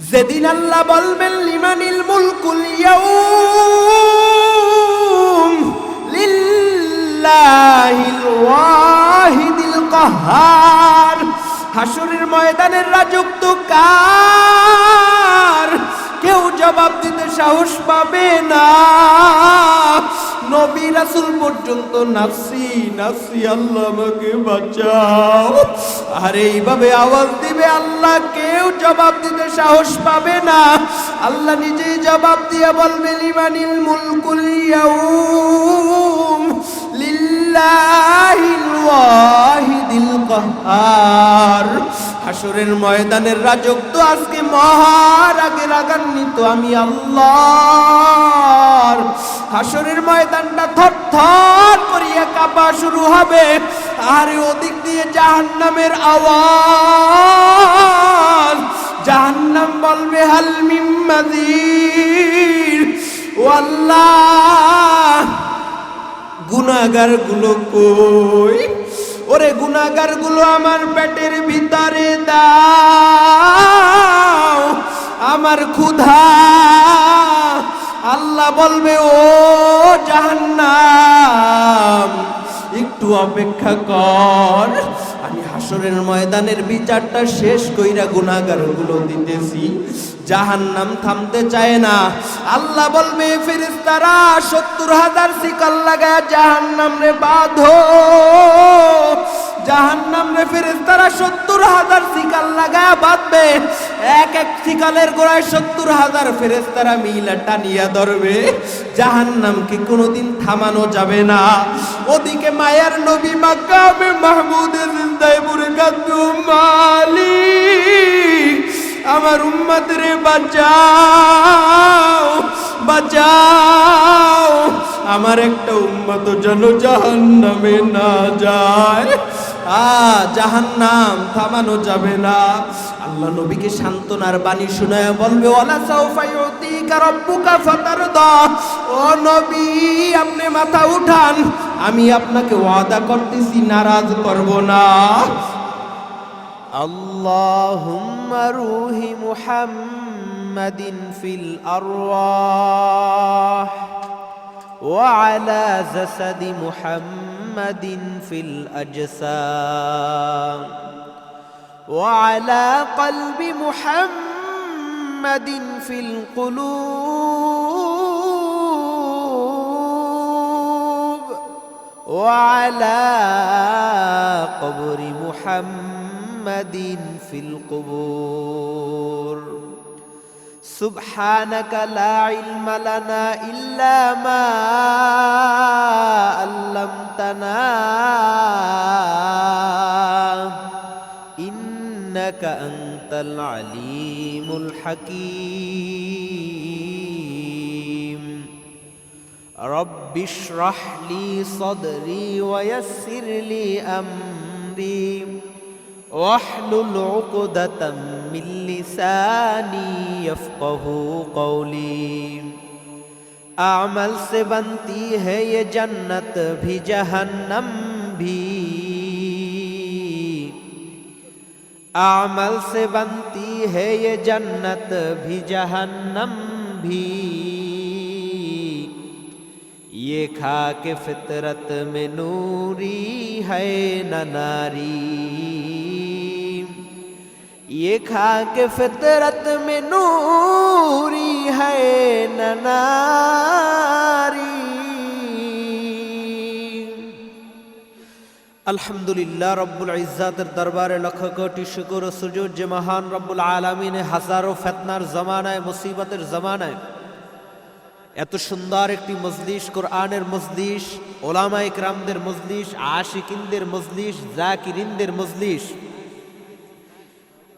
যেদিন আল্লাহ বলবেন লিমানিল মুলকুল ইয়াউম লিল্লাহিল ওয়াহিদিল কাহ্হার, হাসরের ময়দানের রাজত্ব কার? কেউ জবাব দিতে সাহস পাবে না। নবী রাসূল পর্যন্ত নাফসি নাফসি, আল্লাহ আমাকে বাঁচাও, আর এইভাবে আওয়াজ দিবে আল্লাহ, কেউ জবাব দিতে সাহস পাবে না। আল্লাহ নিজেই জবাব দিয়ে বলবে লিমানিল মুলকুল ইয়াউম লিল্লাহিল ওয়াহিদিল কাহ্হার। হাসরের ময়দানের রাজত্ব আজকে মহারাগে রাগান্বিত আমি আল্লাহর। হাসরের ময়দানটা থরথর করিয়া কাঁপা শুরু হবে, আর ওদিক দিয়ে জাহান্নামের আওয়াজ। জাহান্নাম বলবে হাল মিন মাযীদ। ও আল্লাহ, গুনাহগার গুলো কই? ওরে গুনাহগার গুলো আমার পেটের ভিতরে দাও, আমার ক্ষুধা। আল্লাহ বলবে ও জাহান্নাম, একটু অপেক্ষা কর, আমি হাসরের ময়দানের বিচারটা শেষ কইরা গুনাহগার গুলো দিতেছি। জাহান্নাম থামতে চায় না। আল্লাহ বলবে ফেরেশতারা ৭০,০০০ শিকল লাগায় জাহান্নাম রে বাঁধো। জাহান্নাম রে ফেরেশতারা ৭০,০০০ শিকল লাগায় বাঁধবে। এক এক শিকলের গোড়ায় ৭০,০০০ ফেরেশতারা মিলা টানিয়া ধরবে। জাহান্নামকে কোনোদিন থামানো যাবে না। ওদিকে মায়ার নবী মাকামে মাহমুদে জিন্দায় পুরে কাঁদু, মালিক আমার উম্মত রে বাঁচাও বাঁচাও, আমার একটা উম্মত যেন জাহান্নামে না যায়। জাহান্নাম থামানো যাবে না। আল্লাহ নবীকে সান্ত্বনার বাণী শোনায় বলবে ওয়ালা সাউফা ইউতিকা রাব্বুকা ফাতারদা। ও নবী, আপনি মাথা উঠান, আমি আপনাকে ওয়াদা করতেছি নারাজ করব না। আল্লাহুম্মা রুহি মুহাম্মাদিন ফিল আরওয়াহ ওয়া আলা জাসাদি মুহাম্মাদিন ফিল আজসাম ওয়া আলা কলবি মুহাম্মাদিন ফিল কুলুব ওয়া আলা কবরি মুহাম্মাদিন ফিল কুবুর। সুবহানাকা লা ইলমা লানা ইল্লা মা আল্লামতানা ইন্নাকা আনতাল আলিমুল হাকীম। রব্বি ইশরাহ লি সাদরি ওয়া ইয়াসসির লি আমরি واحلل عقدة من لساني يفقهوا قولي। अमल से बनती है ये जन्नत भी जहन्नम भी, अमल से बनती है ये जन्नत भी जहन्नम भी। ये खा के फितरत में नूरी है न नारी, ये खा के फितरत में नूरी है न नारी। আলহামদুলিল্লাহ রব্বুল ইজ্জাতের দরবারে লক্ষ কোটি শুকর ও সুজুদ যে মহান রব্বুল আলামিনে হাজারো ফিতনার জামানায়, মুসিবতের জামানায় এত সুন্দর একটি মজলিস, কোরআনের মজলিস, ওলামা ইকরামদের মজলিস, আশিকিনদের মজলিস, জাকিরিনদের মজলিস,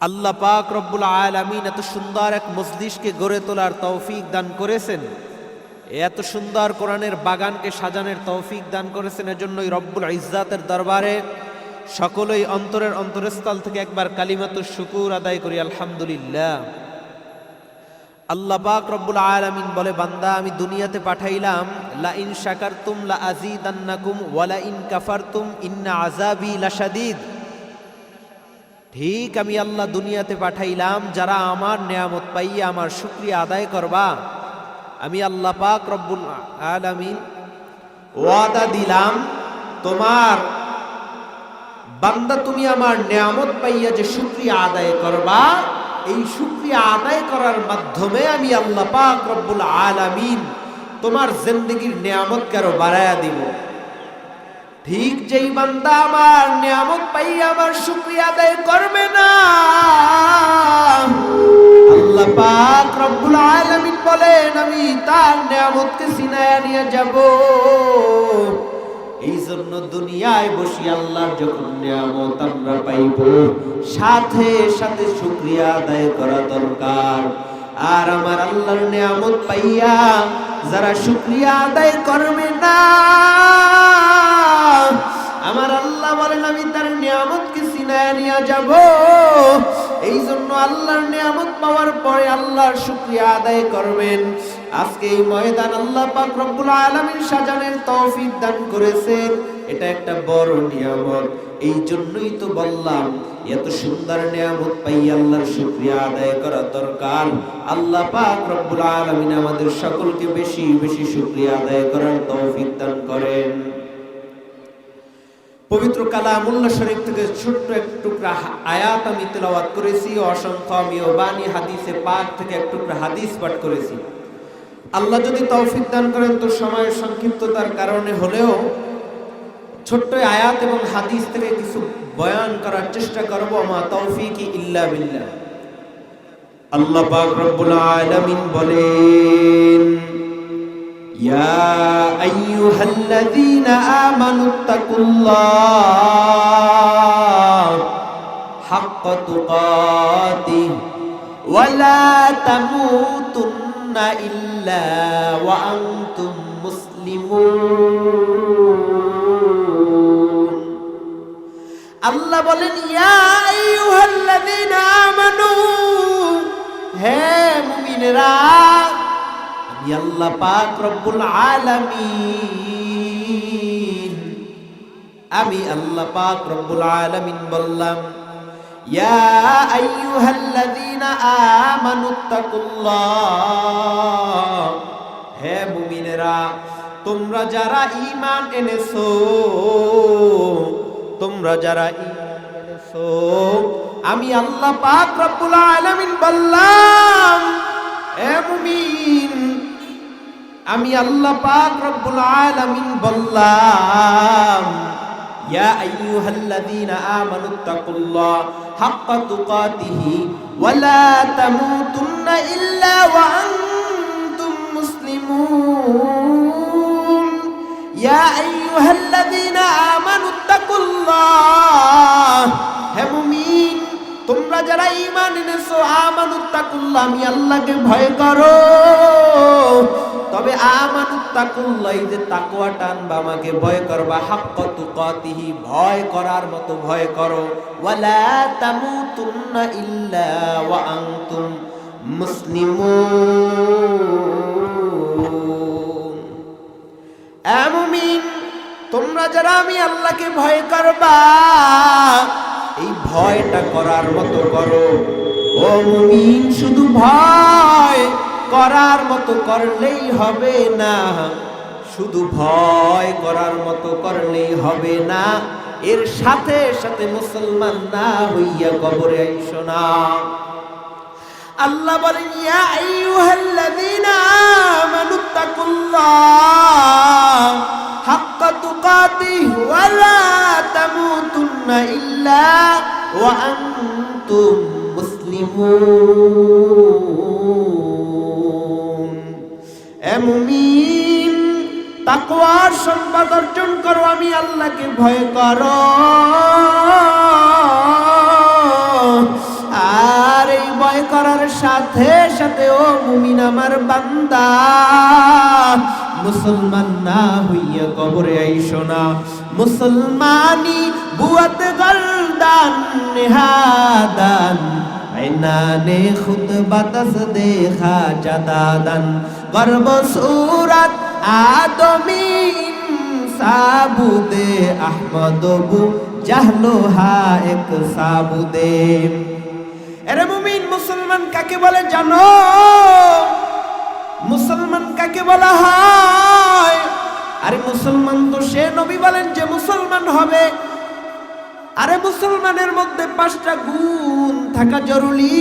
আল্লাহ পাক রব্বুল আলামিন এত সুন্দর এক মজলিসকে গড়ে তোলার তৌফিক দান করেছেন। এত সুন্দর কোরআনের বাগানকে সাজানোর তৌফিক দান করেছেন। এজন্যই রব্বুল ইজ্জাতের দরবারে সকলেই অন্তরের অন্তরস্থল থেকে একবার কালিমাতুশ শুকুর আদায় করি আলহামদুলিল্লাহ। আল্লাহ পাক রব্বুল আলামিন বলে, বান্দা আমি দুনিয়াতে পাঠাইলাম লা ইন শাকারতুম লা আযীদান্নাকুম ওয়া লা ইন কাফারতুম ইন্না আযাবি লাশাদীদ। ঠিক আমি আল্লাহ দুনিয়াতে পাঠাইলাম যারা আমার নিয়ামত পাইয়া আমার শুকরিয়া আদায় করবা। আমি আল্লাহ পাক রব্বুল আলামিন ওয়াদা দিলাম, তোমার বান্দা তুমি আমার নিয়ামত পাইয়া যে শুকরিয়া আদায় করবা, এই শুকরিয়া আদায় করার মাধ্যমে আমি আল্লাহ পাক রব্বুল আলামিন তোমার জিন্দেগীর নিয়ামতকে আরো বাড়ায়া দিব। ঠিক যেই বান্দা আমার নিয়ামত পাইয়া আমার শুকরিয়া আদায় করবে না, আল্লাহ পাক রব্বুল আলামিন বলেন আমি তার নিয়ামতকে ছিনায়া নিয়ে যাব। এই জন্য দুনিয়ায় বসি আল্লাহর যখন নিয়ামত আমরা পাইব, সাথে সাথে শুকরিয়া আদায় করা দরকার। আর আমার আল্লাহর নিয়ামত পাইয়া যারা শুকরিয়া আদায় করবে না, আমার আল্লাহ বলেন আমি তার নিয়ামতকে ছিনায়া নিয়ে যাব। এই জন্য আল্লাহর নিয়ামত পাওয়ার পরে আল্লাহর শুকরিয়া আদায় করবেন। আজকে এই ময়দান আল্লাহ পাক রব্বুল আলামিন সাজানের তৌফিক দান করেছেন, এটা একটা বড় নিয়ামত। এই জন্যই তো বললাম এত সুন্দর নিয়ামত পাই আল্লাহর শুকরিয়া আদায় করা দরকার। আল্লাহ পাক রব্বুল আলামিন আমাদের সকলকে বেশি বেশি শুকরিয়া আদায় করার তৌফিক দান করেন। পবিত্র কালামুল্লাহ শরীফ থেকে ছোট্ট এক টুকরা আয়াত আমি তেলাওয়াত করেছি, অসংখ্য আমিও বাণী হাদিসে পাক থেকে এক টুকরা হাদিস পাঠ করেছি। আল্লাহ যদি তৌফিক দান করেন তো সময়ের সংক্ষিপ্ততার কারণে হলেও ছোট্ট আয়াত এবং হাদিস থেকে কিছু বয়ান করার চেষ্টা করব। মা তৌফিকি ইল্লা বিল্লাহ। আল্লাহ পাক রব্বুল আলামিন বলেন, ইয়া আইয়ুহাল্লাযীনা আমানুত্তাকুল্লাহ হাক্কা তুকাতিহি ওয়া লা তামুতুন্না ইল্লা ওয়া আনতুম মুসলিমুন। আল্লাহ বলেন, ইয়া আইয়ুহাল্লাযীনা আমানু, হে মুমিনেরা, আমি আল্লাহ পাক রব্বুল আলামিন, আমি আল্লাহ পাক রব্বুল আলামিন বললাম, ইয়া আইয়ুহাল্লাযীনা আমানুত্তাকুল্লাহ, হে মুমিনেরা, তোমরা যারা ঈমান এনেছো, তোমরা যারা ঈমান এনেছো, আমি আল্লাহ পাক রব্বুল আলামিন বললাম, হে মুমিন, আমি আল্লাহ পাক রব্বুল আলামিন বললাম, ইয়া আইয়ুহাল্লাযীনা আমানুত্তাকুল্লাহ হাক্কা তুকাতিহি ওয়া লা তামুতুন্না ইল্লা ওয়া আনতুম মুসলিমুন। ইয়া আইয়ুহাল্লাযীনা আমানুত্তাকুল্লাহ, হে মুমিন, তোমরা যারা ঈমান এনেছো, আমানুত্তাকুল্লাহ, আমি আল্লাহকে ভয় করো। তবে আমানুত্তাকুল্লাহ, এই যে তাকওয়াটা আনবা, আমাকে ভয় করবা, হাক্কা তুকাতিহি, ভয় করার মতো ভয় করো, ওয়া লা তামুতুন্না ইল্লা ওয়া আনতুম মুসলিমুন। এ মুমিন, তোমরা যারা আমি আল্লাহকে ভয় করবা, এই ভয়টা করার মতো করো। ও মুমিন, শুধু ভয় করার মতো করলেই হবে না, শুধু ভয় করার মতো করলেই হবে না, এর সাথে সাথে মুসলমান না হইয়া কবরে আইসো না। আল্লাহ বলেন, ইয়া আইয়ুহাল্লাযীনা আমানুত্তাকুল্লাহ হাক্কা তুকাতিহি ওয়া লা তামুতুন্না ইল্লা ওয়া আনতুম মুসলিমুন। এ মুমিন, তাকওয়ার সম্পদ অর্জন করো, আমি আল্লাহকে ভয় করো। আর এই ভয় করার সাথে সাথে ও মুমিন আমার বান্দা, মুসলমান না হইয়া কবরে আইসো না। মুসলমানি বুয়াতে গলদান নেহাদান, আইনানে খুদ বাতাস দেখা জাদাদান, গর্ব সুরাত আদমি সাবুদে আহমদ বু জাহলুহা এক সাবুদে। এরে মুমিন, মুসলমান কাকে বলে জানো? মুসলমান কাকে বলা হয়? আরে মুসলমান তো সে, নবী বলেন যে মুসলমান হবে। আরে মুসলমানের মধ্যে 5টা গুণ থাকা জরুরি।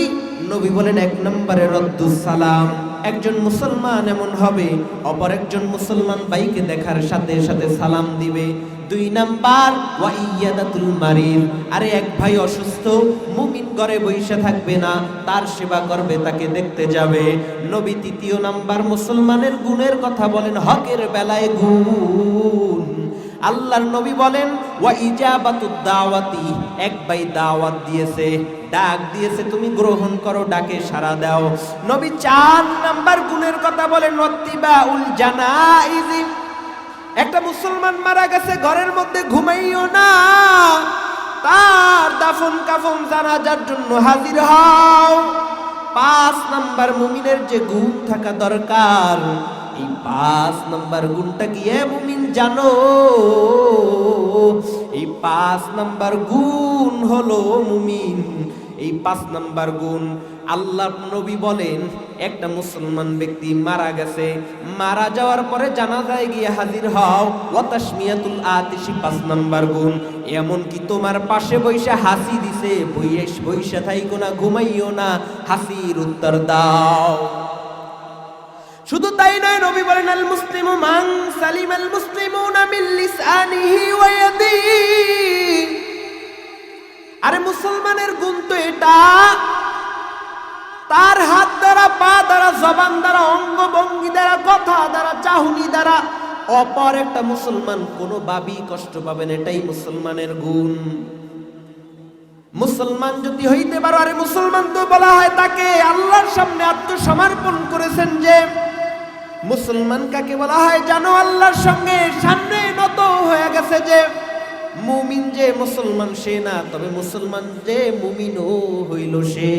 নবী বলেন 1 নম্বরে রদ্দুস সালাম। একজন মুসলমান এমন হবে অপর একজন মুসলমান ভাইকে দেখার সাথে সাথে সালাম দিবে। 2 নাম্বার ওয়া ইয়াদাতুল মারিদ। আরে এক ভাই অসুস্থ, মুমিন ঘরে বসে থাকবে না, তার সেবা করবে, তাকে দেখতে যাবে। নবী 3 নাম্বার মুসলমানের গুণের কথা বলেন, হকের বেলায় গুণ। আল্লাহর নবী বলেন ওয়া ইজাবাতুদ দাওয়াতি। এক ভাই দাওয়াত দিয়েছে, ডাক দিয়েছে, তুমি গ্রহণ করো, ডাকে সাড়া দাও। নবী 4 নাম্বার গুণের কথা বলেন ওয়াত্তিবাউল জানাইজ। একটা মুসলমান মারা গেছে, ঘরের মধ্যে ঘুমাইও না, তার দাফন কাফন জানাজার জন্য হাজির হও। 5 নাম্বার মুমিনের যে গুণ থাকা দরকার, এই 5 নাম্বার গুণটা কি এ মুমিন জানো? এই 5 নাম্বার গুণ হলো মুমিন। এই 5 নাম্বার গুণ আল্লাহর নবী বলেন, একটা মুসলমান ব্যক্তি মারা গেছে, মারা যাওয়ার পরে জানাজায় গিয়ে হাজির হও। ওয়া তাসমিয়াতুল আতিশি 5 নাম্বার গুণ। এমন কি তোমার পাশে বইসা হাসি দিছে, বইসা থাইকো না, ঘুমাইও না, হাসির উত্তর দাও। শুধু তাই নয়, নবী বলেন আল মুসলিমু মান সালিমাল মুসলিমুনা মিন লিসানিহি ওয়া ইয়াদিহি। আরে মুসলমানের গুণ তো এটা, তার হাত দ্বারা, পা দ্বারা, জবান দ্বারা, অঙ্গ ভঙ্গি দ্বারা, কথা দ্বারা, চাহনি দ্বারা অপর একটা মুসলমান কোনো ভাবেই কষ্ট পাবেন, এটাই মুসলমানের গুণ। মুসলমান যদি হইতে পারো, আরে মুসলমান তো বলা হয় তাকে আল্লাহর সামনে আত্মসমর্পণ করেছেন। যে মুসলমান কাকে বলা হয় জানো? আল্লাহর সঙ্গে সামনে নত হয়ে গেছে। যে মুমিন যে মুসলমান সে না, তবে মুসলমান যে মুমিনও হইল সে।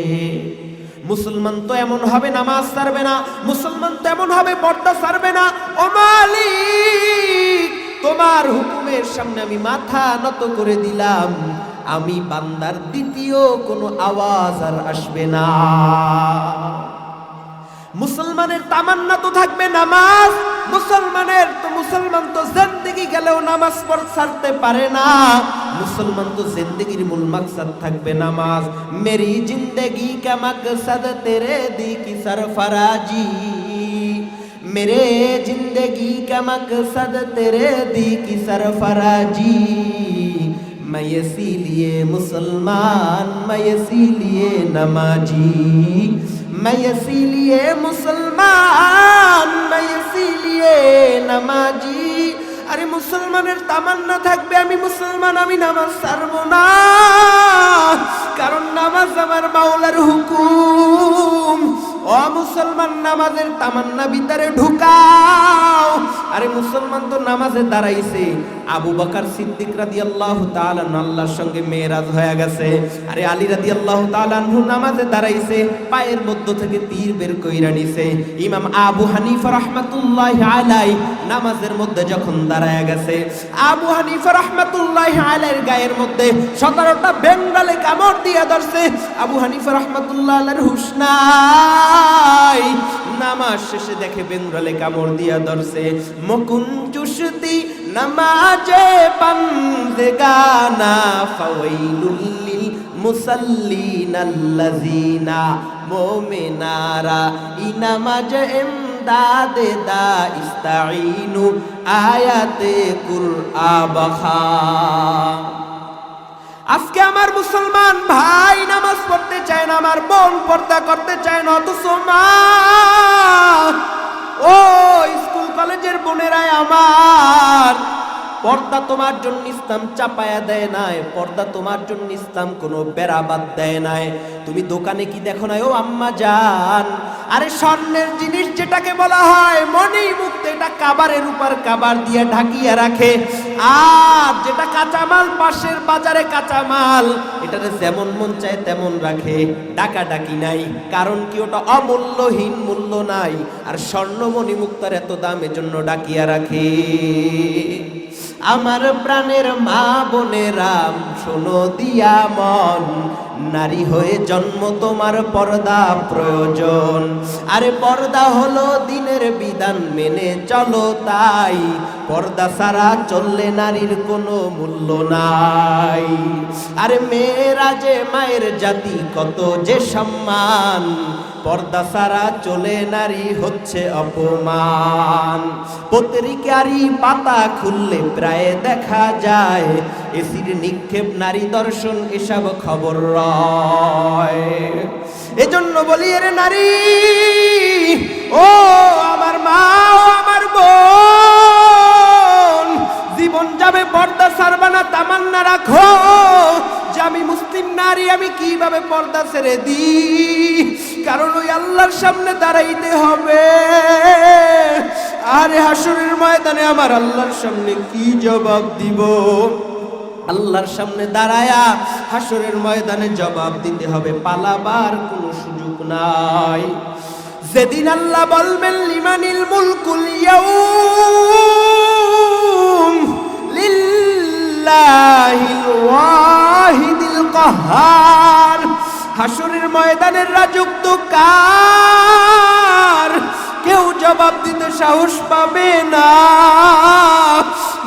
মুসলমান তো এমন হবে নামাজ ছাড়বে না, মুসলমান তো এমন হবে পর্দা ছাড়বে না। ও মালিক, তোমার হুকুমের সামনে আমি মাথা নত করে দিলাম, আমি বান্দার দ্বিতীয় কোনো আওয়াজ আর আসবে না। মুসলমানের তামান্না তো থাকবে নামাজ। মুসলমান তো জিন্দেগি গেলেও নামাজ পড় ছাড়তে পারে না। মুসলমান তো জিন্দেগির মূল মাকসাদ থাকবে নামাজ। মেরি জিন্দেগি কা মাকসাদ তেরে দি কি সরফরাজি, মেরে জিন্দেগি কা মাকসাদ তেরে দি কি সরফরাজি। मैं इसीलिए मुसलमान, मैं इसीलिए नमाजी, मैं इसीलिए मुसलमान, मैं इसीलिए नमाजी। আরে মুসলমানের তামান্না থাকবে আমি মুসলমান, আমি নামাজ ছাড়বো না, কারণ নামাজ আমার মাওলার হুকুম। ও মুসলমান, নামাজের তামান্না ভিতরে ঢুকাও। আরে মুসলমান তো নামাজে দাঁড়াইছে। আবু বকর সিদ্দিক রাদিয়াল্লাহু তাআলা আনহু আল্লাহর সঙ্গে মেরাজ হয়ে গেছে। আরে আলী রাদিয়াল্লাহু তাআলা আনহু নামাজে দাঁড়াইছে, পায়ের মধ্য থেকে তীর বের কইরা নিছে। ইমাম আবু হানিফা রাহমাতুল্লাহি আলাইহি নামাজের মধ্যে যখন দাঁড়ায় গেছে, আবু হানিফা রাহমাতুল্লাহি আলাইহির গায়ের মধ্যে 17টা বেঙ্গলে কামড় দিয়ে ধরছে। আবু হানিফা রাহমাতুল্লাহি আলাইহির হুশ নাই। নামাজ শেষে দেখে বেঙ্গলে কামড় দিয়া ধরছে। মুকুন চুশতি নামাজে বান্দেগানা ফাওয়াইলুল লিল মুসাল্লিন আল্লাযিনা মুমিনারা ইনামাজ এমদাদে দা ইস্তাঈনু আয়াতে কুরআ বাখা। আজকে আমার মুসলমান ভাই নামাজ পড়তে চায় না, আমার বোন পর্দা করতে চায় না, অথচ মা, ও স্কুল কলেজের বোনেরাই আমার, পর্দা তোমার জন্য ইসলাম চাপায়া দেয় নাই, পর্দা তোমার জন্য ইসলাম কোনো বেড়াবাদ দেয় নাই। তুমি দোকানে কি দেখো না ও আম্মা জান? আরে স্বর্ণের জিনিস যেটাকে বলা হয় মনি মুক্ত, এটা কাবারের উপর কাবার দিয়ে ঢাকিয়ে রাখে। আর যেটা কাঁচামাল, পাশের বাজারে কাঁচামাল, এটাতে যেমন মন চায় তেমন রাখে, ডাকাডাকি নাই। কারণ কি? ওটা অমূল্যহীন, মূল্য নাই। আর স্বর্ণ মণি মুক্তার এত দাম, এজন্য ডাকিয়া রাখে। আমার প্রাণের মা বোনেরা শোনো দিয়া মন, নারী হয়ে জন্ম তোমার পর্দা প্রয়োজন। আরে পর্দা হলো দিনের বিধান, মেনে চলো তাই। পর্দা ছাড়া চললে নারীর কোনো মূল্য নাই। আরে মেয়েরা যে মায়ের জাতি, কত যে সম্মান, পর্দা ছাড়া চলে নারী হচ্ছে অপমান। পত্রিকারি পাতা খুললে প্রায় দেখা যায় এসির নিক্ষেপ, নারী দর্শন, এসব খবর রয়। এজন্য বলি রে নারী, ও আমার মা, ও আমার বোন, জীবন যাবে পর্দা ছাড়বা না, তামান্না রাখো যে আমি মুসলিম নারী, আমি কিভাবে পর্দা ছেড়ে দিই। কারণ ওই আল্লাহর সামনে দাঁড়াইতে হবে। আরে হাসরের ময়দানে আমার আল্লাহর সামনে কি জবাব দিব? আল্লাহর সামনে দাঁড়ায়া হাসরের ময়দানে জবাব দিতে হবে, পালাবার কোনো সুযোগ নাই। যেদিন আল্লাহ বলবেন লিমানিল মুলকুল ইয়াউম লিল্লাহিল ওয়াহিদিল কাহ্হার, হাসরের ময়দানের রাজত্ব কার? কেউ জবাব দিতে সাহস পাবে না।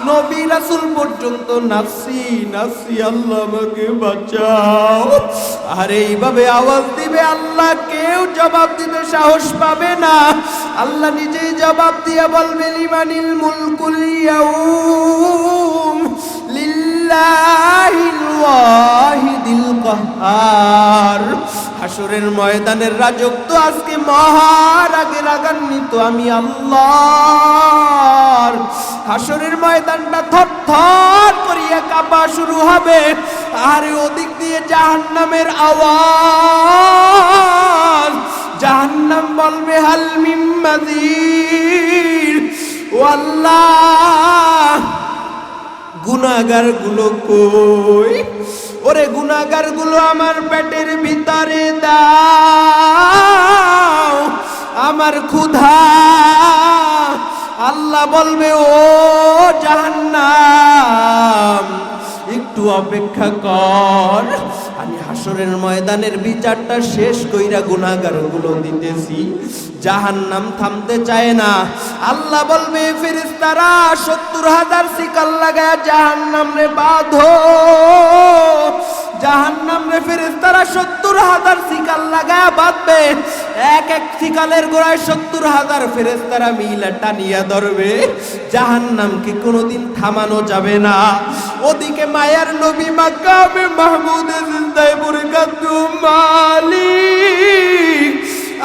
নবী রাসূল পর্যন্ত নাফসি নাফসি, আল্লাহ আমাকে বাঁচাও, আর এইভাবে আওয়াজ দিবে আল্লাহ, কেউ জবাব দিতে সাহস পাবে না। আল্লাহ নিজেই জবাব দিয়ে বলবে লিমানিল মুলকুল ইয়াউম লিল্লাহিল ওয়াহিদিল কাহ্হার। হাসরের ময়দানের রাজত্ব আজকে মহারাগে রাগান্বিত আমি আল্লাহর। হাসরের ময়দানটা থরথর করিয়া কাঁপা শুরু হবে, আর ওদিক দিয়ে জাহান্নামের আওয়াজ। জাহান্নাম বলবে হাল মিন মাযীদ, ও আল্লাহ গুনাহগার গুলো কই? ওরে গুনাহগার গুলো আমার পেটের ভিতরে দাও, আমার ক্ষুধা। আল্লাহ বলবে ও জাহান্নাম একটু অপেক্ষা কর, আমি হাসরের ময়দানের বিচারটা শেষ কইরা গুনাহগার গুলো দিতেছি। জাহান্নাম থামতে চায় না। আল্লাহ বলবে ফেরেশতারা ৭০,০০০ শিকল লাগায় জাহান্নাম রে বাঁধো। জাহান্নাম রে ফেরেশতারা ৭০,০০০ শিকল লাগায় বাঁধবে। এক এক শিকলের গোড়ায় ৭০,০০০ ফেরেশতারা মিলে টানিয়া ধরবে। জাহান্নামকে কোনোদিন থামানো যাবে না। ওদিকে মায়ার নবী মাকামে মাহমুদে জিন্দায় বরকাতু মালিক,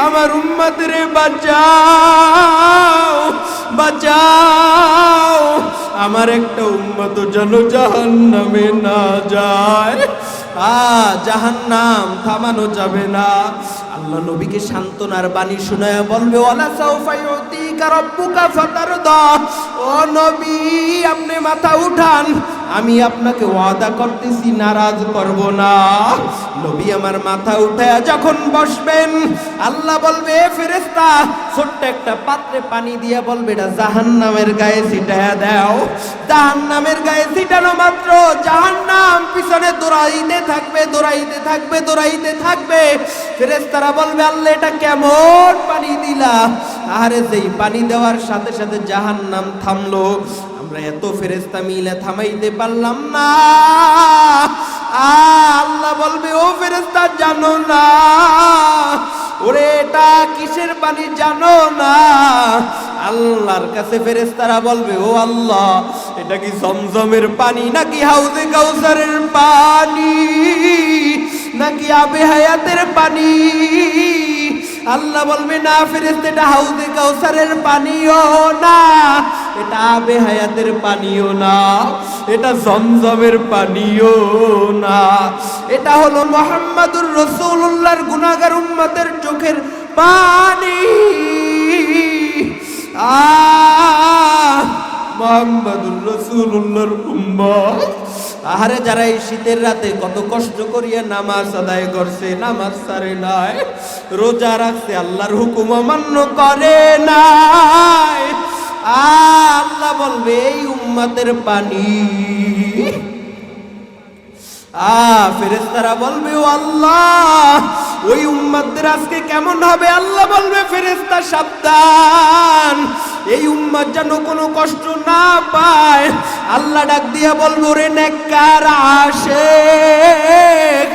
আমার উম্মতের বাঁচাও বাঁচাও, আমার একটা উম্মত যেন জাহান্নামে না যায়। জাহান্নাম থামানো যাবে না। আল্লাহ নবীকে সান্ত্বনার বাণী শোনায়া বলবে ওয়ালা সাউফা ইউতিকা রাব্বুকা ফাতারদা, ও নবী আপনি মাথা উঠান, আমি আপনাকে ওয়াদা করতেছি নারাজ করব না। নবী আমার মাথা উঠায়া যখন বসবেন, আল্লাহ বলবে ফেরেশতা ছোট্ট একটা পাত্রে পানি দিয়া বলবে এটা জাহান্নামের গায়ে ছিটায়া দাও। জাহান্নামের গায়ে ছিটানো মাত্র জাহান্নাম পিছনে দৌড়াইতে থাকবে দৌড়াইতে থাকবে দৌড়াইতে থাকবে। ফেরেশতারা বলবে আল্লাহ এটা কেমন পানি দিলা? আরে যেই পানি দেওয়ার সাথে সাথে জাহান্নাম থামলো। আমরা এত ফেরেশতা মিলে থামাইতে পারলাম না। আল্লাহ বলবে ও ফেরেশতা জানো না ওরে এটা কিসের পানি জানো না? আল্লাহর কাছে ফেরেশতারা বলবে ও আল্লাহ এটা কি জমজমের পানি নাকি হাউজে কাউসারের পানি নাকি আবে হায়াতের পানি? আল্লাহ বলবে না ফেরেশতা এটা হাউজে কাউসারের পানিও না, এটা আবে হায়াতের পানিও না, এটা জমজমের পানিও না, এটা হলো মুহাম্মাদুর রাসূলুল্লাহর গুনাহগার উম্মতের চোখের পানি। মুহাম্মাদুর রাসূলুল্লাহর উম্মত। আহারে যারা এই শীতের রাতে কত কষ্ট করিয়া নামাজ আদায় করছে, নামাজ ছাড়ে নাই, রোজা রাখছে, আল্লাহর হুকুম অমান্য করে নাই, আল্লাহ বলবে এই উম্মতের পানি। ফেরেশতারা বলবে ও আল্লাহ ওই উম্মতদের আজকে কেমন হবে? আল্লাহ বলবে ফেরেশতা সাবধান, এই উম্মত যেন কোনো কষ্ট না পায়। আল্লাহ ডাক দিয়া বলবো রে নেককার আশিক,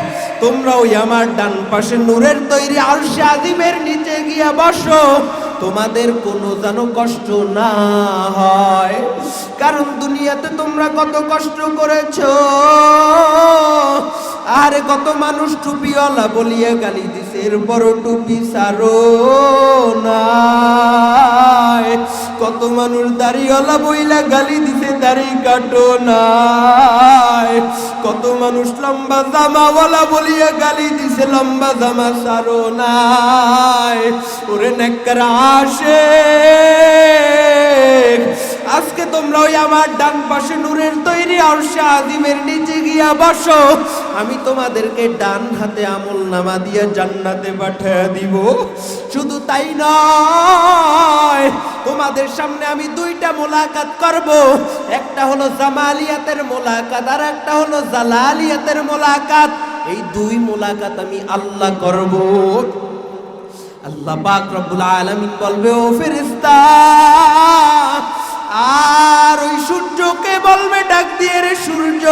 তোমরা ওই আমার ডান পাশে নূরের তৈরি আরশে আজিমের নিচে গিয়া বসো, তোমাদের কোনো যেন কষ্ট না হয়। কারণ দুনিয়াতে তোমরা কত কষ্ট করেছো, আরে কত মানুষ টুপিওয়ালা বলিয়া গালি দিছে, এরপরও টুপি সারো নাই। কত মানুষ দাড়িওয়ালা বইলা গালি দিছে, দাড়ি কাটো নাই। কত মানুষ লম্বা জামাওয়ালা বলিয়া গালি দিছে, লম্বা জামা সারো নাই। ওরে নেককার আশিক, আজকে তোমরা ওই আমার ডান পাশে নূরের তৈরি আরশে আজিমের নিচে গিয়া বসো, আমি তোমাদেরকে ডান হাতে আমলনামা দিয়ে জান্নাতে পাঠিয়ে দিব। শুধু তাই নয়, তোমাদের সামনে আমি দুইটা মোলাকাত করব, একটা হলো জামালিয়াতের মোলাকাত আর একটা হলো জালালিয়াতের মোলাকাত। এই দুই মোলাকাত আমি আল্লাহ করব। আল্লাহ পাক রব্বুল আলামিন বলবে ও ফেরেশতা, আর ওই সূর্যকে বলবে ডাক দিয়ে রে সূর্য,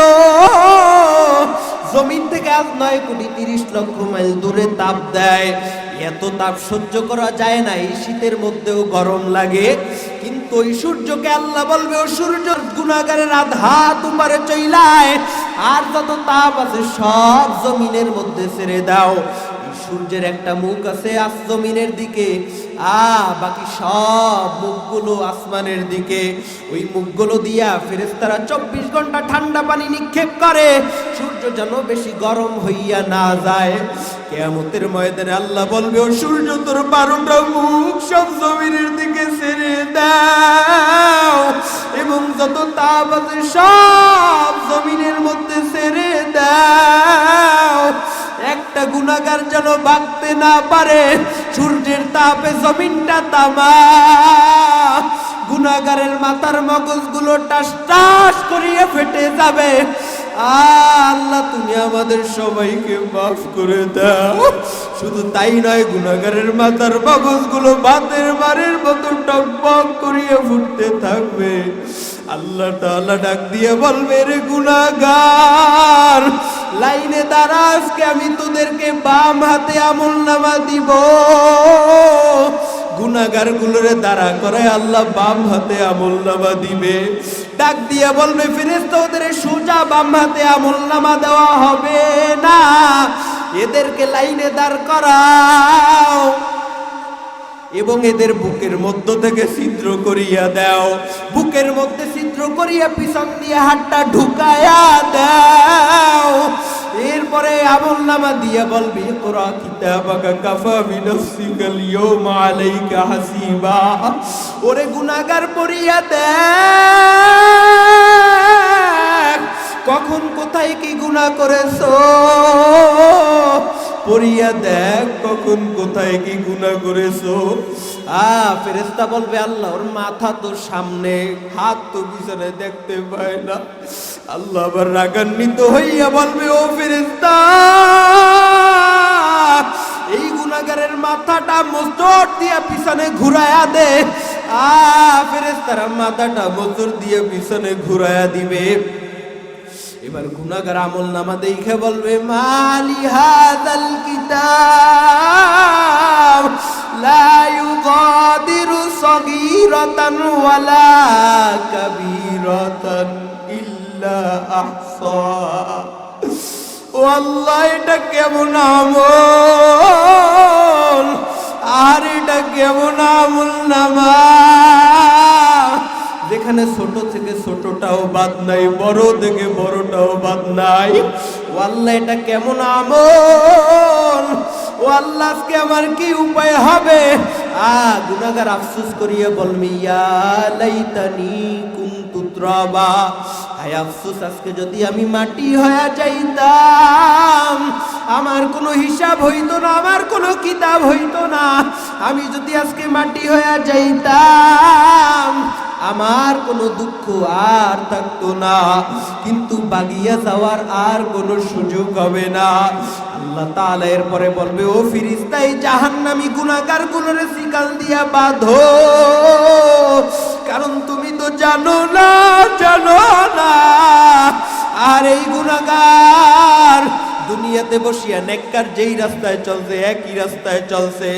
জমিন থেকে আজ 9,30,00,000 মাইল দূরে তাপ দেয়, এত তাপ সহ্য করা যায় না, এই শীতের মধ্যেও গরম লাগে। কিন্তু ওই সূর্যকে আল্লাহ বলবে ও সূর্য, গুনাহগারের আধাত উপরে চইলায়, আর যত তাপ আছে সব জমিনের মধ্যে ছেড়ে দাও। সূর্যের একটা মুখ আছে জমিনের দিকে, বাকি সব মুখগুলো আসমানের দিকে। ওই মুখগুলো দিয়া ফেরেশতারা 24 ঘন্টা ঠান্ডা পানি নিক্ষেপ করে, সূর্য যেন বেশি গরম হইয়া না যায়। কিয়ামতের ময়দানে আল্লাহ বলবে ও সূর্য, তোর 12টা মুখ সব জমিনের দিকে ছেড়ে দাও, এবং যত তাপ আছে সব জমিনের মধ্যে ছেড়ে দাও। একটা গুনাহগার যেন বাঁচতে না পারে, সূর্যের তাপে জমিনটা তামা। গুনাহগারের মাথার মগজগুলো টাস টাস করিয়ে ফেটে যাবে। আল্লাহ তুমি আমাদের সবাইকে মাফ করে দাও। শুধু তাই নয়, গুনাহগারের মাথার মগজগুলো ভাতের মারের মতো টকবক করিয়ে ফুটতে থাকবে। আল্লাহ তাআলা ডাক দিয়ে বলবে রে গুনাহগার, লাইনে দাঁড়া, আজকে আমি তোদেরকে বাম হাতে আমলনামা দিব। গুনাহগার গুলোরে দাঁড়া করে আল্লাহ বাম হাতে আমলনামা দিবে। ডাক দিয়ে বলবে ফেরেশতা, ওদের সোজা বাম হাতে আমলনামা দেওয়া হবে না, এদেরকে লাইনে দাঁড় করাও এবং এদের বুকের মধ্য থেকে ছিদ্র করিয়া দাও। বুকের মধ্যে ছিদ্র করিয়া পিছন দিয়ে হাতটা ঢুকায়া দাও। এরপরে আমলনামা দিয়া বলবি ইকরা কিতাবাকা কাফা বিনাফসিকাল ইয়াওমা আলাইকা হাসিবা। ওরে গুনাহগার পড়িয়া দেখ, কখন কোথায় কি গুনাহ করেছো, পড়িয়া দেখ কখন কোথায় কি গুনাহ করেছো। ফেরেশতা বলবে আল্লাহ, ওর মাথা তো সামনে, হাত তো পিছনে, দেখতে পায় না। আল্লাহ আবার রাগান্বিত হইয়া বলবে ও ফেরেশতা, এই গুনাহগারের মাথাটা মোচড় দিয়া পিছনে ঘুরায়া দে। ফেরেশতারা মাথাটা মোচড় দিয়ে পিছনে ঘুরায়া দিবে। এবার গুনাহগার আমলনামা দেখে বলবে মালি হাযাল কিতাব লা ইউগাদিরু সগীরাতান ওয়ালা কাবীরাতান ইল্লা আহসাহা। ও আল্লাহ, এটা কেমন আমল, আর এটা কেমন আমলনামা যেখানে ছোট থেকে ছোটটাও বাদ নাই, বড় থেকে বড়টাও বাদ নাই। ও আল্লাহ, এটা কেমন আমল, ও আল্লাহ আজকে আমার কি উপায় হবে। গুনাহগার আফসোস করিয়া বলবে ইয়া লাইতানি কুনতু তুরাবা, হায় আফসোস আজকে যদি আমি মাটি হয়ে যাইতাম। আমার কোনো হিসাব হইতো না, আমার কোনো কিতাব হইতো না। আমি যদি আজকে মাটি হয়ে যাইতাম আমার কোনো দুঃখ আর থাকতো না, কিন্তু বাগিয়া যাওয়ার আর কোনো সুযোগ হবে না। আল্লাহ তাআলা এরপরে বলবে, ও ফেরেশতা এই জাহান্নামী গুনাহগার গুলোরে শিকল দিয়া বাঁধো, কারণ তুমি তো জানো না আর এই গুনাহগার দুনিয়াতে বসিয়া নেককার যেই রাস্তায় চলছে একই রাস্তায় চলছে,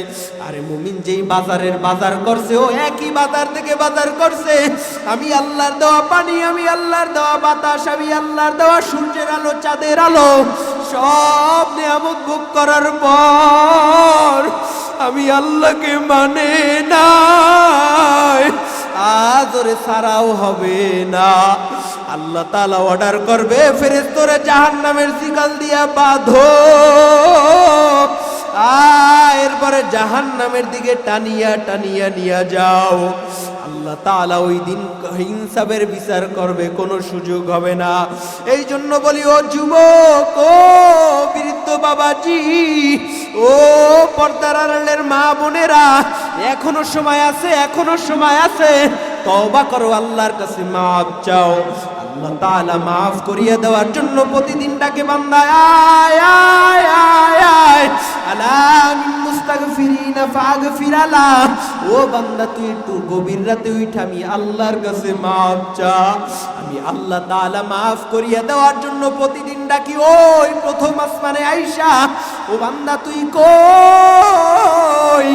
আরে মুমিন যেই বাজারের বাজার করছে ও একই বাজার থেকে বাজার করছে। আমি আল্লাহর দেওয়া পানি, আমি আল্লাহর দেওয়া বাতাস, আমি আল্লাহর দেওয়া সূর্যের আলো, চাঁদের আলো, সব নিয়ামত ভোগ করার পর আমি আল্লাহকে মানে না, আজ ওরে ছাড়াও হবে না। আল্লাহ তাআলা অর্ডার করবে, ফেরেশতারা জাহান্নামের শিকল দিয়া বাঁধো, এরপরে জাহান্নামের দিকে টানিয়া টানিয়া নিয়ে যাও। আল্লাহ তাআলা ওই দিন হিসাবের বিচার করবে, কোনো সুযোগ হবে না। এই জন্য বলি, ও যুবক, ও বৃদ্ধ বাবাজি, ও পর্দার আড়ালের মা বোনেরা, এখনো সময় আছে, এখনো সময় আছে। তওবা করো, আল্লাহর কাছে মাফ চাও। আল্লাহ তাআলা মাফ করিয়ে দেওয়ার জন্য প্রতিদিন ডাকে, বান্দা আয় আয় আয় আয়, আলা মিন মুস্তাগফিরিনা ফাগফির আলা। ও বান্দা, তুই একটু গভীর রাতে উঠে আমি আল্লাহর কাছে মাফ চা। আমি আল্লাহ তাআলা মাফ করিয়ে দেওয়ার জন্য প্রতিদিন ডাকি, ওই প্রথম আসমানে আইসা, ও বান্দা তুই কই,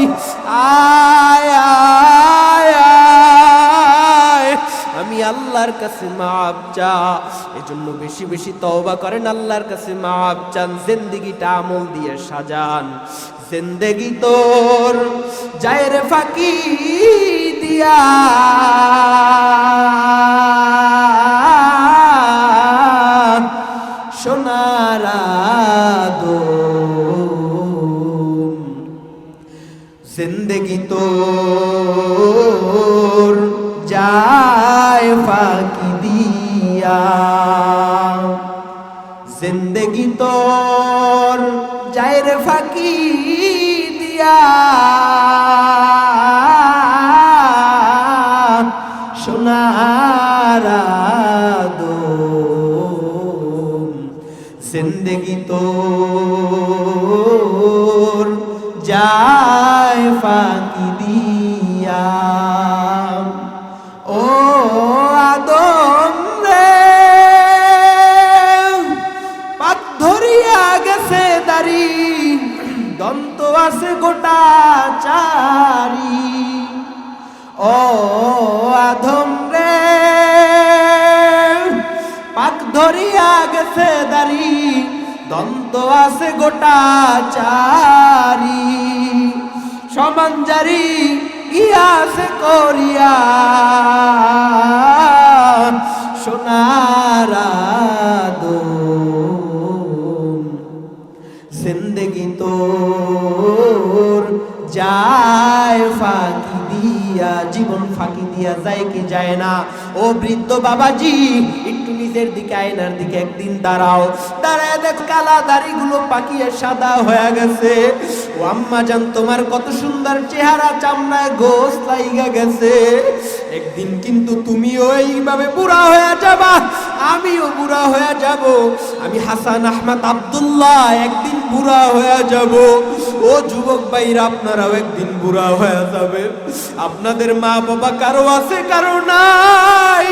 আয় আয় আয়, আমি আল্লাহর কাছে মাফ চা। এজন্য বেশি বেশি তওবা করেন, আল্লাহর কাছে মাফ চান, জিন্দেগিটা আমল দিয়ে সাজান। জিন্দেগি তোর যায় রে ফাঁকি দিয়া, সোনার আদম, জিন্দেগি তোর যায় ফাঁকি দিয়া, জিন্দেগি তোর যায় রে ফাঁকি দিয়া, সোনার আদম, জিন্দেগি তোর যায় ফাঁকি দিয়া। ও আদম রে, পাক ধরিয়া গেছে দাড়ি, দন্ত আছে গোটা চারি। ও আদম রে, পাক ধরিয়া গেছে দাড়ি, দন্ত আছে গোটা চারি। সমান জারি ইয়াসে করিয়া, সোনার আদম, জিন্দেগি তোর যায় ফাঁকি দিয়া, জীবন ফাঁকি দিয়া যায় কি যায় না? ও বৃদ্ধ বাবাজি, একটু নিজের দিকে আয়নার দিকে একদিন দাঁড়াও, দাঁড়ায় দেখ কালা দাড়িগুলো পাকিয়ে সাদা হয়ে গেছে। ও আম্মা জান, তোমার কত সুন্দর চেহারা, চামড়ায় গোস লাইগা গেছে। একদিন কিন্তু তুমিও এইভাবে বুড়া হয়ে যাবা, আমিও বুড়া হয়ে যাব। আমি হাসান আহমদ আব্দুল্লাহ একদিন বুড়া হয়ে যাব। ও যুবক ভাইরা, আপনারাও একদিন বুড়া হয়ে যাবে। আপনাদের মা বাবা কারো আছে, কারো নাই।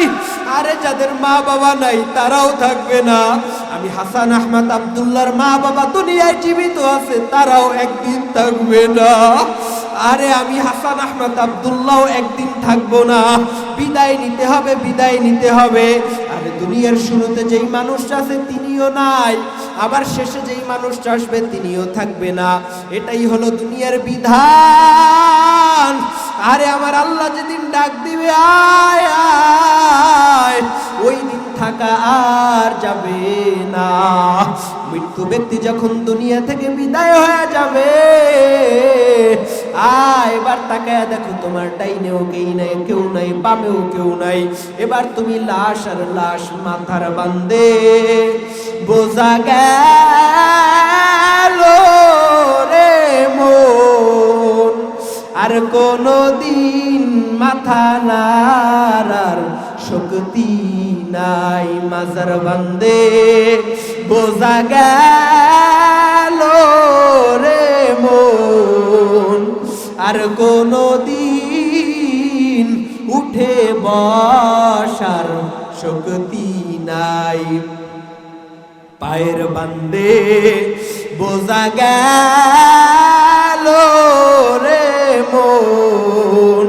আরে যাদের মা বাবা নাই তারাও থাকবে না। আমি হাসান আহমদ আব্দুল্লাহর মা বাবা দুনিয়ায় জীবিত আছে, তারাও একদিন থাকবে না। আরে আমি হাসান আহমদ আব্দুল্লাহ একদিন থাকবো না, বিদায় নিতে হবে, বিদায় নিতে হবে। আরে দুনিয়ার শুরুতে যেই মানুষটা আছে তিনিও নাই, আবার শেষে যেই মানুষটা আসবে তিনিও থাকবে না। এটাই হলো দুনিয়ার বিধান। আরে আমার আল্লাহ যেদিন ডাক দিবে আয় আয়, ওই দিন থাকা আর যাবে না। মৃত্যু ব্যক্তি যখন দুনিয়া থেকে বিদায় হয়ে যাবে, এবার তাকায় দেখো তোমার ডাইনেও কেউ নাই বামেও কেউ নাই। এবার তুমি লাশ আর লাশ মাথার বান্দে বোঝা গেল রে মন, আর কোনদিন মাথা নাড়ার শক্তি নাই। মাজার বান্দে বোঝা গেল রে মন, আর কোনদিন উঠে বসার শক্তি নাই। পায়ের বান্দে বোঝা গেল রে মন,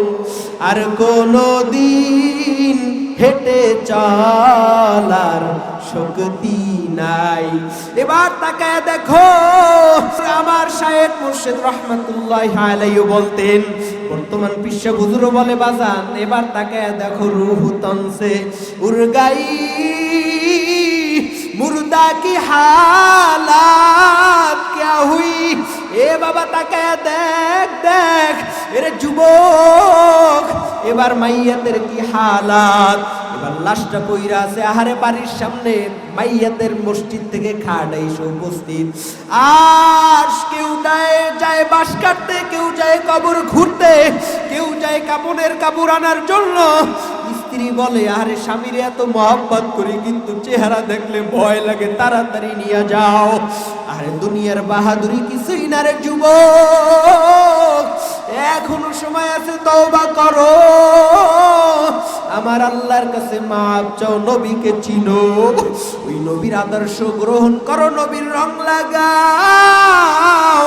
আর কোনদিন হেঁটে চলার শক্তি নাই। এবার তাকায় দেখো আমার শায়েখ মুর্শিদ রহমাতুল্লাহি আলাইহি বলতেন, বর্তমান পিসা হুজুর বলে বাজান এবার তাকায় দেখো রূহ তনসে উরগাই মুর্দা কি হালাত क्या हुई। এ বাবা তাকায় দেখ এরে যুবক, এবার মাইয়াতের কি হালাত। এবার লাশটা পইরা আছে আহারে বাড়ির সামনে, মাইয়াতের মসজিদ থেকে খাট এসে উপস্থিত। আর কেউ যায় বাঁশ কাটতে, কেউ যায় কবর ঘুরতে, কেউ যায় কাপড়ের কাপড় আনার জন্য। স্ত্রী বলে আরে স্বামীরে এত মহব্বত করি কিন্তু চেহারা দেখলে ভয় লাগে, তাড়াতাড়ি নিয়ে যাও। আরে দুনিয়ার বাহাদুরি কিছুই না রে যুবক, এখনো সময় আছে, তওবা করো, আমার আল্লাহর কাছে মাপ চাও, নবীকে চিনো, ওই নবীর আদর্শ গ্রহণ করো, নবীর রং লাগাও।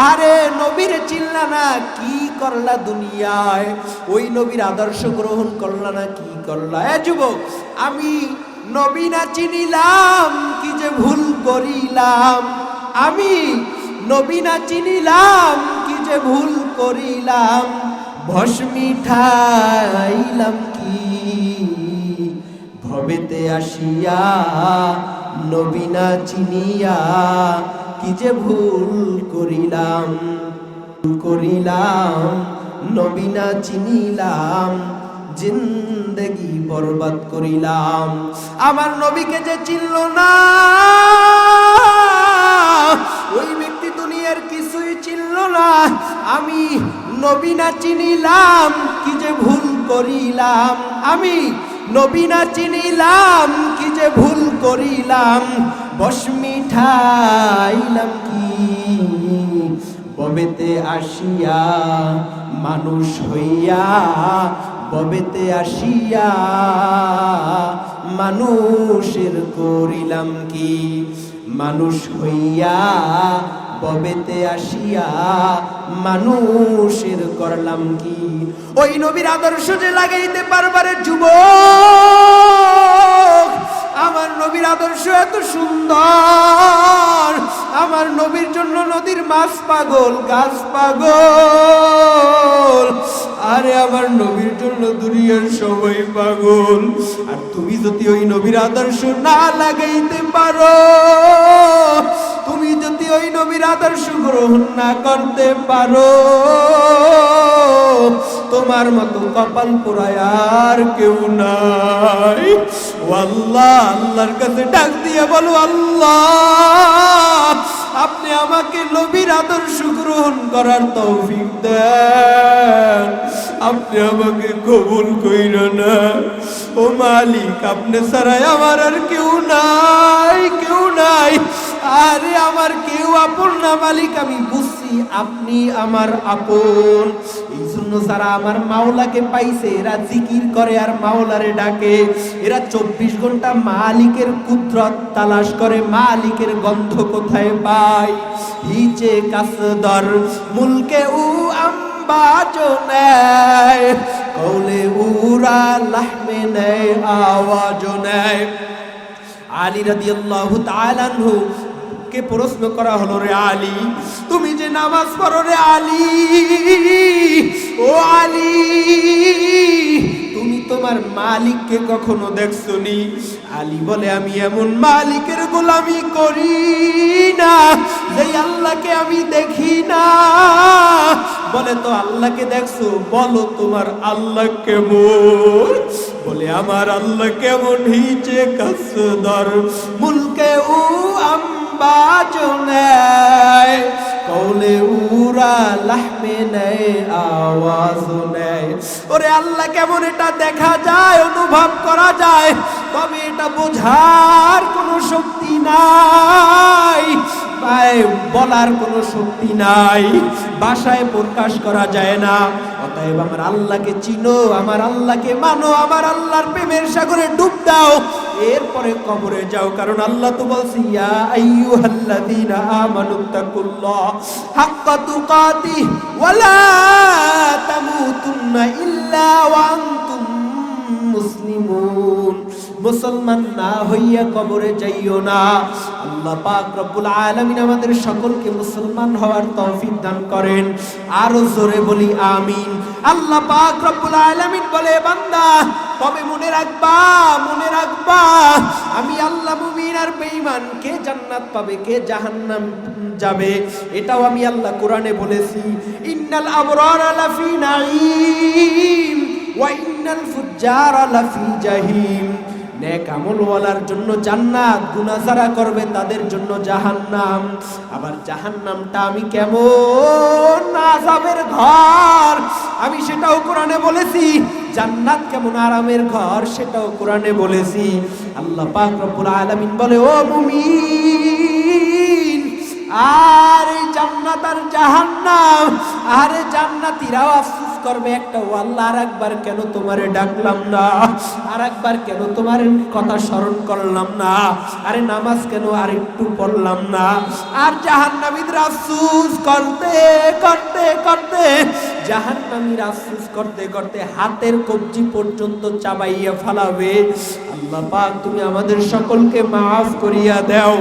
আরে নবীর চিনলা না কি করলা দুনিয়ায়, ওই নবীর আদর্শ গ্রহণ করলা না কি করলা। এ যুবক, আমি নবী না চিনিলাম কি যে ভুল করিলাম, আমি নবী না চিনিলাম কি যে ভুল করিলাম। ভস্মি ঠাইলাম কি ভবেতে আসিয়া, নবী না চিনিয়া কি যে ভুল করিলাম। নবী না চিনিলাম, জিন্দেগি বরবাদ করিলাম। আমার নবীকে যে চিনল না ওই ব্যক্তি দুনিয়ার কিছুই চিনল না। আমি নবী না চিনিলাম কি যে ভুল করিলাম, আমি নবী না চিনিলাম কি যে ভুল করিলাম। ভস্মি ঠাইলাম কি ববেতে আসিয়া, মানুষ হইয়া ববেতে আসিয়া মানুষের করিলাম কি। মানুষ হইয়া ববেতে আসিয়া মানুষের করলাম কি। ওই নবীর আদর্শ যে লাগাইতে পারবারে যুবক, আমার নবীর আদর্শ এত সুন্দর, আমার নবীর জন্য নদীর মাছ পাগল, গাছ পাগল, আরে আমার নবীর জন্য দুনিয়ার সবাই পাগল। আর তুমি যদি ওই নবীর আদর্শ না লাগাইতে পারো, তুমি যদি ওই নবীর আদর্শ গ্রহণ না করতে পারো, তোমার মতো কপাল পোড়ায় আর কেউ নাই। ও আল্লাহ, আল্লাহর কাছে ডাক দিয়ে বলো আল্লাহ আপনি আমাকে নবীর আদর্শ গ্রহণ করার তৌফিক দেন, আপনি আমাকে কবুল কইরা না। ও মালিক, আপনি ছাড়াই আমার আর কেউ নাই, কেউ নাই। আরে আমার কেউ আপন না মালিক, আমি বুঝছি আপনি আমার আপন। এই জন্য যারা আমার মাওলাকে পাইছে এরা জিকির করে আর মাওলারে ডাকে। এরা 24 ঘন্টা মালিকের কুদরত তালাশ করে, মালিকের গন্ধ কোথায় পায়। হিচে কাসদর মুলকে উ আম্বাজো নেয়, কৌলে উরা লাহমে নেয়, আওয়াজো নেয়। আলী রাদিয়াল্লাহু তাআলা আনহু কে প্রশ্ন করা হলো, রে আলী তুমি যে নামাজ পড়ো রে আলী, ও আলী তুমি তো তোমার মালিককে কখনো দেখছনি? আলী বলে আমি এমন মালিকের গোলামি করি না যেই আল্লাহকে আমি দেখি না। বলে তো আল্লাহকে দেখছো? বলো তোমার আল্লাহ কেমন? বলে আমার আল্লাহ কেমন? হিচে কাসদর মুলকে উ আম্বাজনে কৌলে উরা লাহমে নেয় আওয়াজ নেয়। ওরে আল্লাহ কেমন এটা দেখা যায়, অনুভব করা যায়, তবে এটা বোঝার কোনো শক্তি নাই, বলার কোনো শক্তি নাই, ভাষায় প্রকাশ করা যায় না। অতএব আমার আল্লাহকে চিনো, আমার আল্লাহকে মানো, আমার আল্লাহর প্রেমের সাগরে ডুব দাও, এরপরে কবরে যাও। কারণ আল্লাহ তো বলছে ইয়া আইয়ুহাল্লাযীনা আমানুত্তাকুল্লাহ হাক্কা তুকাতিহি ওয়া লা তামুতুন্না ইল্লা ওয়া আনতুম মুসলিমুন। মুসলমান না হইয়া কবরে যাইও না। আল্লাহ পাক রব্বুল আলামিন আমাদের সকলকে মুসলমান হওয়ার তৌফিক দান করেন। আরো জোরে বলি আমিন। আল্লাহ পাক রব্বুল আলামিন বলে বান্দা তবে মনে রাখবা, মনে রাখবা আমি আল্লাহ মুমিন আর বেঈমান কে জান্নাত পাবে, কে জাহান্নাম যাবে, এটাও আমি আল্লাহ কোরআনে বলেছি। ইন্নাল আবরারা লাফি নাঈম ওয়া ইন্নাল ফুজ্জারা লাফি জাহিম। নেক আমলওয়ালার জন্য জান্নাত, গুনাহ যারা করবে তাদের জন্য জাহান্নাম। আবার জাহান্নামটা আমি কেমন আযাবের ঘর আমি সেটাও কোরআনে বলেছি। জান্নাত কেমন আরামের ঘর সেটাও কোরআনে বলেছি। আল্লাহ পাক রব্বুল আলামিন বলে ও মুমিন, আর এই জান্নাত আর জাহান্নাম, আরে জান্নাতীরাও আফসোস করবে একটা, ও আল্লাহ আরেকবার কেন তোমারে ডাকলাম না, আরেকবার কেন তোমার কথা স্মরণ করলাম না, আরে নামাজ কেন আর একটু পড়লাম না। আর জাহান্নামীরা আফসোস করতে করতে করতে, জাহান্নামীরা আফসোস করতে করতে হাতের কবজি পর্যন্ত চাবাইয়া ফেলাবে। আল্লাহ পাক তুমি আমাদের সকলকে মাফ করিয়া দাও।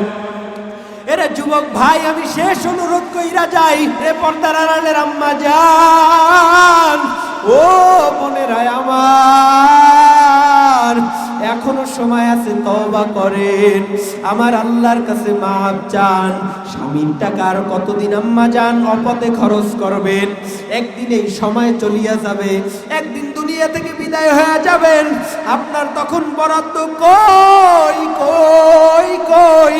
এরে যুবক ভাই, আমি শেষ অনুরোধ কইরা যাই, রে পর্দার আড়ালের আম্মা জান, ও বোনেরা আমার, এখনো সময় আছে, তওবা করেন, আমার আল্লাহর কাছে মাফ চান। স্বামীর টাকা আর কতদিন আম্মা জান অপথে খরচ করবেন? একদিন এই সময় চলিয়া যাবে, একদিন দুনিয়া থেকে বিদায় হয়ে যাবেন। আপনার তখন বরাদ্দ কই কই কই,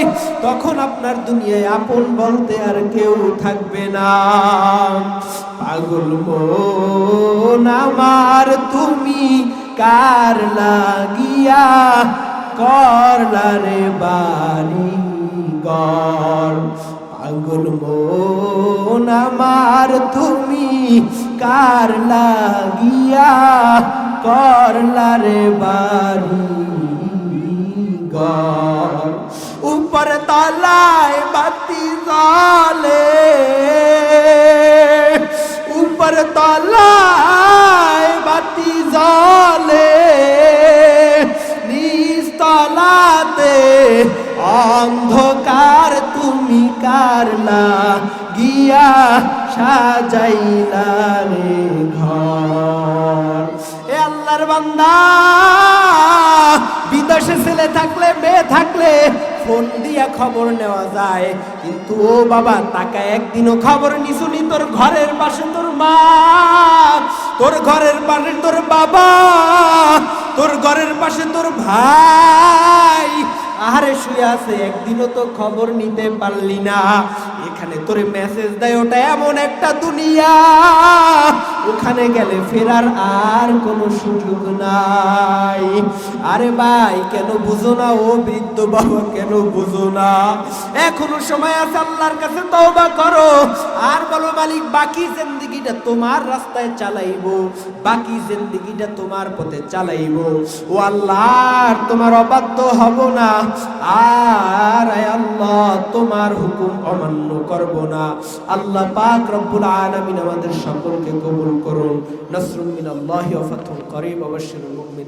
তখন আপনার দুনিয়ায় আপন বলতে আর কেউ থাকবে না। পাগল মন আমার তুমি কার লাগিয়া করলা রে বাড়ি ঘর। পাগল মন আমার তুমি কার লাগিয়া করলা রে বাড়ি ঘর। উপর তলায় বাতি জ্বলে, উপর তলায় বাতি জ্বলে, নিচতলাতে অন্ধকার তুমি কার লাগিয়া সাজাইলা রে ঘর। এ আল্লাহর বান্দা, বিদেশে ছেলে থাকলে মেয়ে থাকলে ফোন দিয়া খবর নেওয়া যায়, কিন্তু ও বাবা তাকা একদিনও খবর নিশুনি তোর ঘরের পাশে তোর মা, তোর ঘরের পাশে তোর বাবা, তোর ঘরের পাশে তোর ভাই আহারে শুয়ে আছে, একদিনও তো খবর নিতে পারলি না। এখানে তোরে মেসেজ দেয়, ওটা এমন একটা দুনিয়া, ওখানে গেলে ফেরার আর কোনো সুযোগ নাই। আরে ভাই কেন বুঝো না? ও বৃদ্ধ বাবা কেন বুঝো না? এখনো সময় আছে, আল্লাহর কাছে তওবা করো আর বলো মালিক বাকি জিন্দেগিটা তোমার রাস্তায় চালাইবো, বাকি জিন্দেগিটা তোমার পথে চালাইবো। ও আল্লাহ তোমার অবাধ্য হব না, আর আল্লাহ তোমার হুকুম অমান্য করব না। আল্লাহ পাক রব্বুল আলামিন আমাদের সকলকে কবুল করুন। নাসরুম মিনাল্লাহি ওয়া ফাতহুন করিম ওয়া বাশশিরিল মুমিনিন।